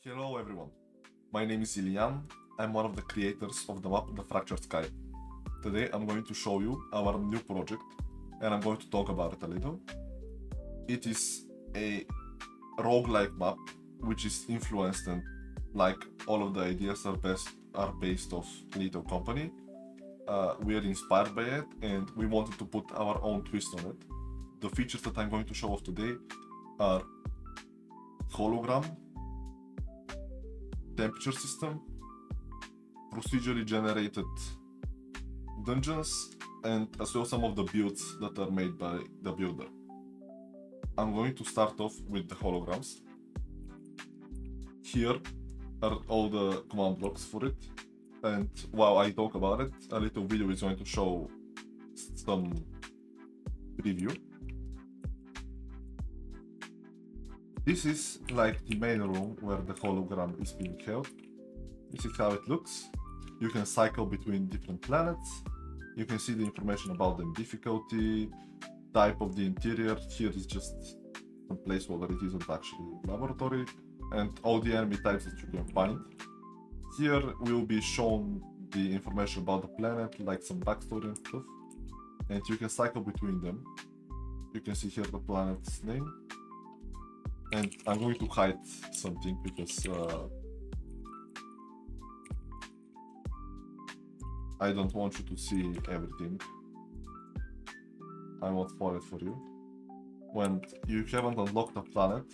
Hello everyone, my name is Ilian. I'm one of the creators of the map The Fractured Sky. Today I'm going to show you our new project and I'm going to talk about it a little. It is a roguelike map which is influenced and like all of the ideas are based off Little Company. We are inspired by it and we wanted to put our own twist on it. The features that I'm going to show off today are Hologram, temperature system, procedurally generated dungeons, and as well some of the builds that are made by the builder. I'm going to start off with the holograms. Here are all the command blocks for it, and while I talk about it, a little video is going to show some preview. This is like the main room where the hologram is being held. This is how it looks. You can cycle between different planets. You can see the information about them, difficulty, type of the interior. Here is just some place where it isn't actually a laboratory, and all the enemy types that you can find. Here will be shown the information about the planet, like some backstory and stuff, and you can cycle between them. You can see here the planet's name. And I'm going to hide something because I don't want you to see everything. I won't spoil it for you. When you haven't unlocked a planet,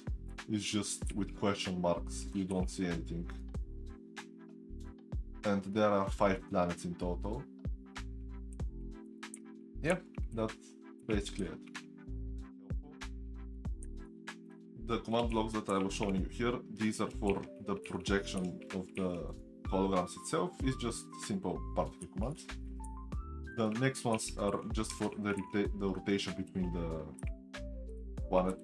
it's just with question marks, you don't see anything. And there are 5 planets in total. Yeah, that's basically it. The command blocks that I was showing you here, these are for the projection of the holograms itself. It's just simple particle commands. The next ones are just for the rotation between the planet.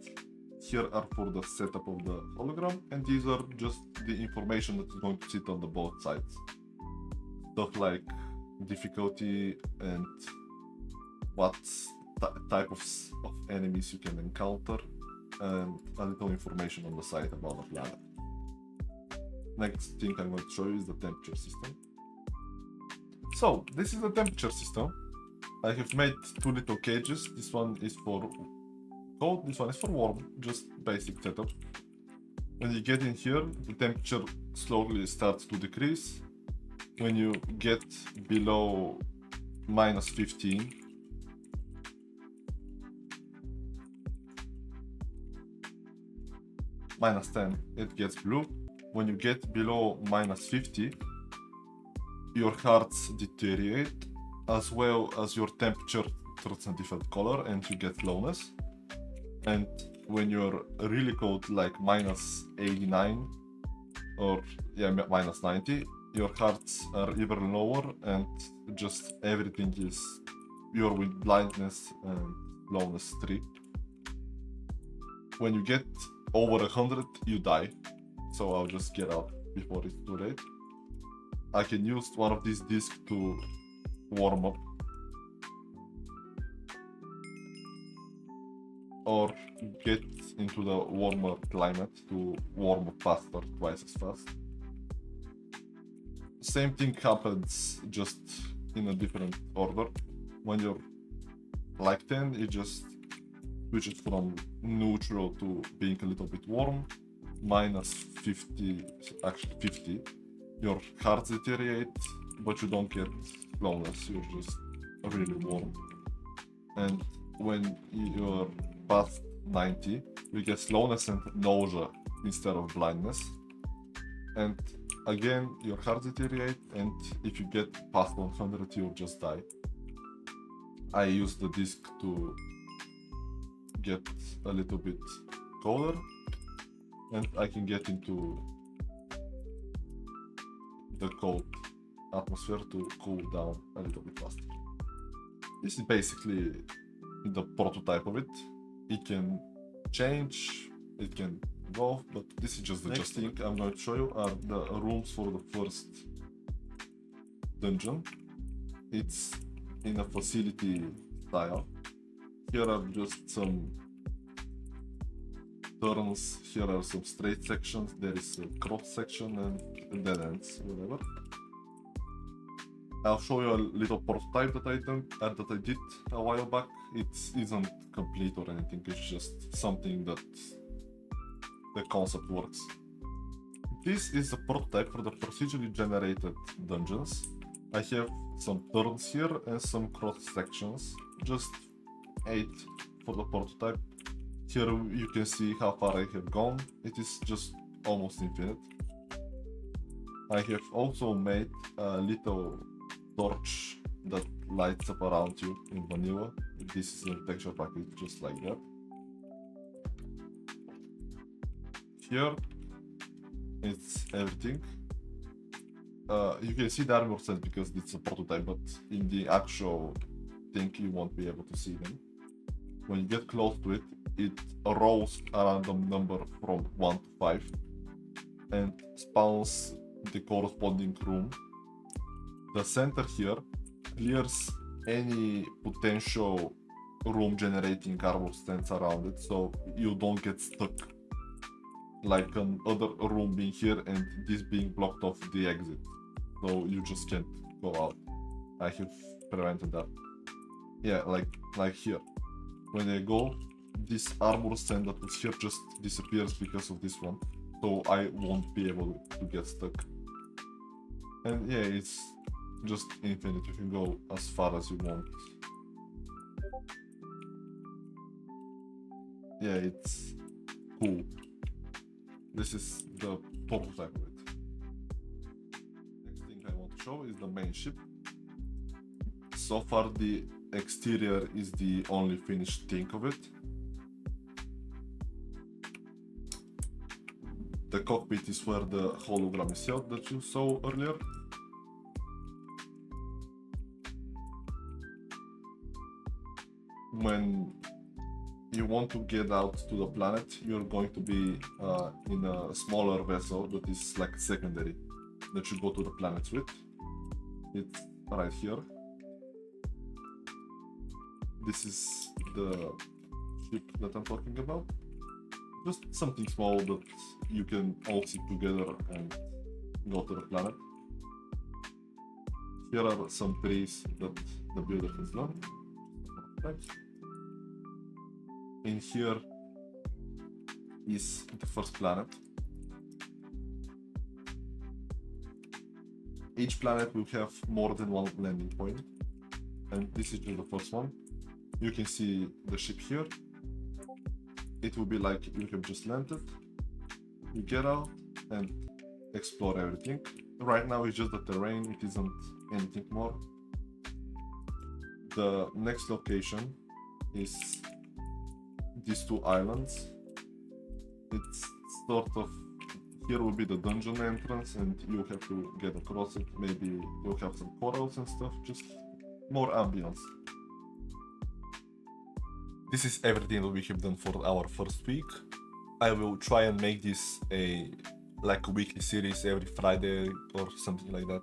Here are for the setup of the hologram, and these are just the information that is going to sit on the both sides. Stuff like difficulty and what type of enemies you can encounter, and a little information on the side about the planet. Next thing I'm going to show you is the temperature system. So this is the temperature system. I have made 2 little cages. This one is for cold, this one is for warm, just basic setup. When you get in here, the temperature slowly starts to decrease. When you get below -15, -10, it gets blue. When you get below -50, your hearts deteriorate, as well as your temperature turns a different color and you get lowness. And when you're really cold, like -89 or -90, your hearts are even lower and just everything is you're with blindness and lowness 3. When you get over 100, you die. So I'll just get out before it's too late. I can use one of these discs to warm up, or get into the warmer climate to warm up faster, twice as fast. Same thing happens, just in a different order. When you're like 10, it just switches from neutral to being a little bit warm. -50, actually 50, your hearts deteriorate, but you don't get lowness, you're just really warm. And when you're past 90, you get slowness and nausea instead of blindness. And again, your hearts deteriorate, and if you get past 100, you'll just die. I use the disc to get a little bit colder, and I can get into the cold atmosphere to cool down a little bit faster. This is basically the prototype of it. It can change, it can evolve, but this is just the next thing I'm going to show you are the rooms for the first dungeon. It's in a facility style. Here are just some turns. Here are some straight sections, there is a cross section and dead ends, whatever. I'll show you a little prototype that I did a while back. It isn't complete or anything, it's just something that the concept works. This is a prototype for the procedurally generated dungeons. I have some turns here and some cross sections, just 8 for the prototype. Here you can see how far I have gone. It is just almost infinite. I have also made a little torch that lights up around you in vanilla. This is a texture package just like that. Here it's everything. You can see the armor sets because it's a prototype, but in the actual thing you won't be able to see them. When you get close to it, it rolls a random number from 1 to 5 and spawns the corresponding room. The center here clears any potential room generating armor stands around it, so you don't get stuck like another room being here and this being blocked off the exit, so you just can't go out. I have prevented that. Yeah, like here. When I go, this armor stand that was here just disappears because of this one, so I won't be able to get stuck. And yeah, it's just infinite, you can go as far as you want. Yeah, it's cool. This is the prototype of it. Next thing I want to show is the main ship. So far the exterior is the only finished thing of it. The cockpit is where the hologram is held that you saw earlier. When you want to get out to the planet, you're going to be in a smaller vessel that is like secondary, that you go to the planets with. It's right here. This is the ship that I'm talking about. Just something small that you can all sit together and go to the planet. Here are some trees that the builder has done. In here is the first planet. Each planet will have more than one landing point, and this is just the first one. You can see the ship here. It will be like you have just landed. You get out and explore everything. Right now it's just the terrain, it isn't anything more. The next location is these two islands. It's sort of, here will be the dungeon entrance and you have to get across it. Maybe you'll have some corals and stuff, just more ambience. This is everything that we have done for our first week. I will try and make this a weekly series every Friday or something like that.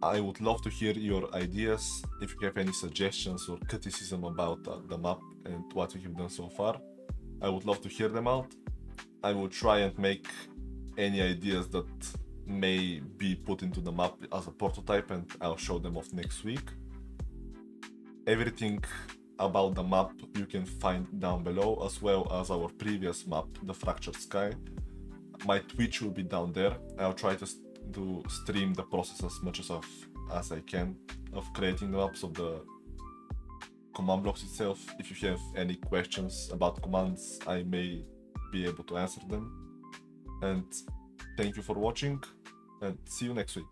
I would love to hear your ideas. If you have any suggestions or criticism about the map and what we have done so far, I would love to hear them out. I will try and make any ideas that may be put into the map as a prototype, and I'll show them off next week. Everything about the map you can find down below, as well as our previous map, the Fractured Sky. My Twitch will be down there. I'll try to stream the process as much as I can of creating the maps of the command blocks itself. If you have any questions about commands, I may be able to answer them. And thank you for watching, and see you next week.